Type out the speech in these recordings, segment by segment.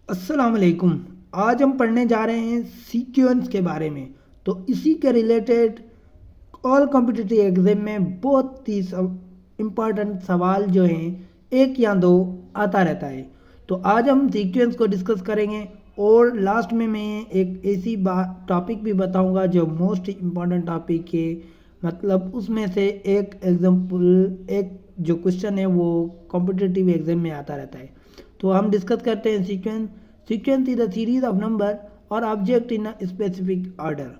अस्सलाम वालेकुम। आज हम पढ़ने जा रहे हैं सीक्वेंस के बारे में। तो इसी के रिलेटेड ऑल कॉम्पिटिटिव एग्जाम में बहुत ही इम्पॉर्टेंट सवाल जो हैं एक या दो आता रहता है। तो आज हम सीक्वेंस को डिस्कस करेंगे और लास्ट में मैं एक ऐसी बात टॉपिक भी बताऊंगा जो मोस्ट इम्पॉर्टेंट टॉपिक है, मतलब उसमें से एक एग्जाम्पल, एक जो क्वेश्चन है वो कॉम्पिटिटिव एग्जाम में आता रहता है। तो हम डिस्कस करते हैं sequence. Sequence is the series of number और object in a specific order.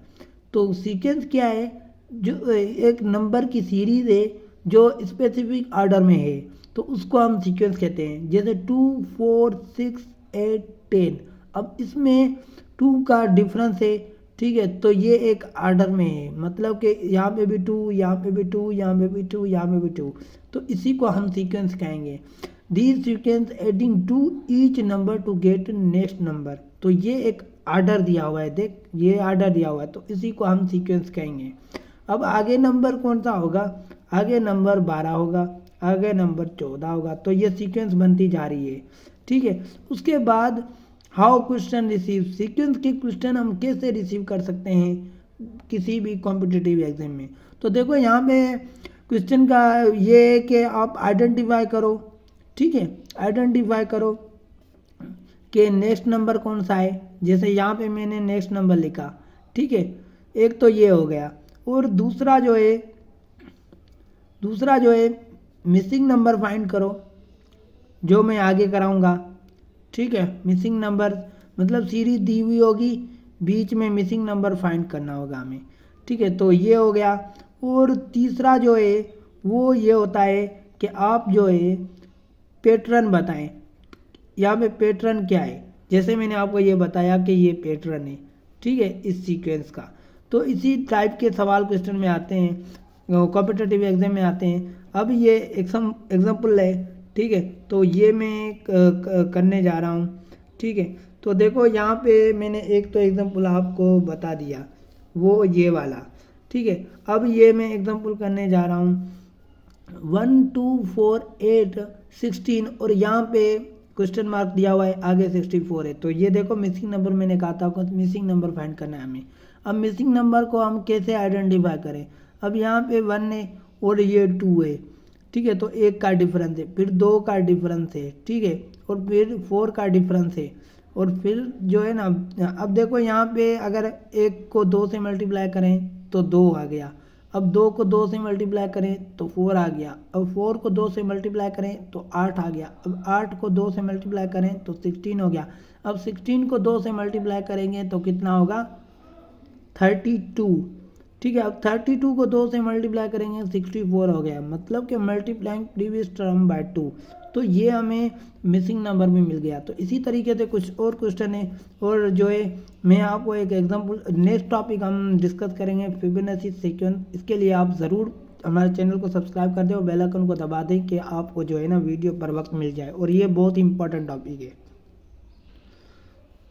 तो सीक्वेंस क्या है? जो एक नंबर की सीरीज है जो स्पेसिफिक ऑर्डर में है, तो उसको हम सीक्वेंस कहते हैं। जैसे 2, 4, 6, 8, 10। अब इसमें 2 का डिफरेंस है, ठीक है, तो ये एक ऑर्डर में है, मतलब कि यहाँ पे भी 2, यहाँ पे भी 2, यहाँ पे भी 2, यहाँ पे भी 2, तो इसी को हम सीक्वेंस कहेंगे। These sequence adding to each number to get next number। तो ये एक आर्डर दिया हुआ है, देख ये आर्डर दिया हुआ है, तो इसी को हम सीक्वेंस कहेंगे। अब आगे नंबर कौन सा होगा? आगे नंबर 12 होगा, आगे नंबर 14 होगा, तो ये सीक्वेंस बनती जा रही है, ठीक है। उसके बाद हाउ क्वेश्चन रिसीव। सीक्वेंस के क्वेश्चन हम कैसे रिसीव कर सकते हैं किसी भी कॉम्पिटिटिव एग्जाम में? तो देखो यहाँ पे क्वेश्चन का ये है कि आप आइडेंटिफाई करो, ठीक है, आइडेंटिफाई करो कि नेक्स्ट नंबर कौन सा है। जैसे यहाँ पे मैंने नेक्स्ट नंबर लिखा, ठीक है, एक तो ये हो गया। और दूसरा जो है मिसिंग नंबर फाइंड करो, जो मैं आगे कराऊंगा, ठीक है। मिसिंग नंबर मतलब सीरीज दी हुई होगी, बीच में मिसिंग नंबर फाइंड करना होगा हमें, ठीक है, तो ये हो गया। और तीसरा जो है वो ये होता है कि आप जो है पैटर्न बताएं। यहाँ पे पैटर्न क्या है? जैसे मैंने आपको ये बताया कि ये पैटर्न है, ठीक है, इस सीक्वेंस का। तो इसी टाइप के सवाल क्वेश्चन में आते हैं, कॉम्पिटिटिव एग्जाम में आते हैं। अब ये एग्जाम्पल है, ठीक है, तो ये मैं करने जा रहा हूँ, ठीक है। तो देखो यहाँ पे मैंने एक तो एग्जाम्पल आपको बता दिया, वो ये वाला, ठीक है। अब ये मैं एग्जाम्पल करने जा रहा हूँ 1, 2, 4, 8, 16 और यहाँ पे क्वेश्चन मार्क दिया हुआ है, आगे 64 है। तो ये देखो मिसिंग नंबर मैंने कहा था, मिसिंग नंबर फाइंड करना है हमें। अब मिसिंग नंबर को हम कैसे आइडेंटिफाई करें? अब यहाँ पे 1 है और ये 2 है, ठीक है, तो 1 का डिफरेंस है, फिर 2 का डिफरेंस है, ठीक है, और फिर 4 का डिफरेंस है, और फिर जो है ना, अब देखो यहाँ पे अगर 1 को 2 से मल्टीप्लाई करें तो 2 आ गया। अब 2 को 2 से मल्टीप्लाई करें तो 4 आ गया। अब 4 को 2 से मल्टीप्लाई करें तो 8 आ गया। अब 8 को 2 से मल्टीप्लाई करें तो 16 हो गया। अब 16 को 2 से मल्टीप्लाई करेंगे तो कितना होगा? 32, ठीक है। अब 32 को 2 से मल्टीप्लाई करेंगे 64 हो गया, मतलब कि मल्टीप्लाइंग प्रीवियस टर्म बाय 2। तो ये हमें मिसिंग नंबर भी मिल गया। तो इसी तरीके से कुछ और क्वेश्चन है, और जो है मैं आपको एक एग्जांपल, नेक्स्ट टॉपिक हम डिस्कस करेंगे फिबोनाची सीक्वेंस। इसके लिए आप ज़रूर हमारे चैनल को सब्सक्राइब कर दें और बेल आइकन को दबा दें कि आपको जो है ना वीडियो पर वक्त मिल जाए, और ये बहुत इंपॉर्टेंट टॉपिक है।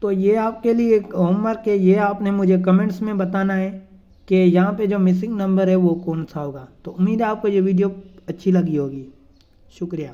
तो ये आपके लिए एक होमवर्क है, ये आपने मुझे कमेंट्स में बताना है कि यहाँ पे जो मिसिंग नंबर है वो कौन सा होगा। तो उम्मीद है आपको ये वीडियो अच्छी लगी होगी। शुक्रिया।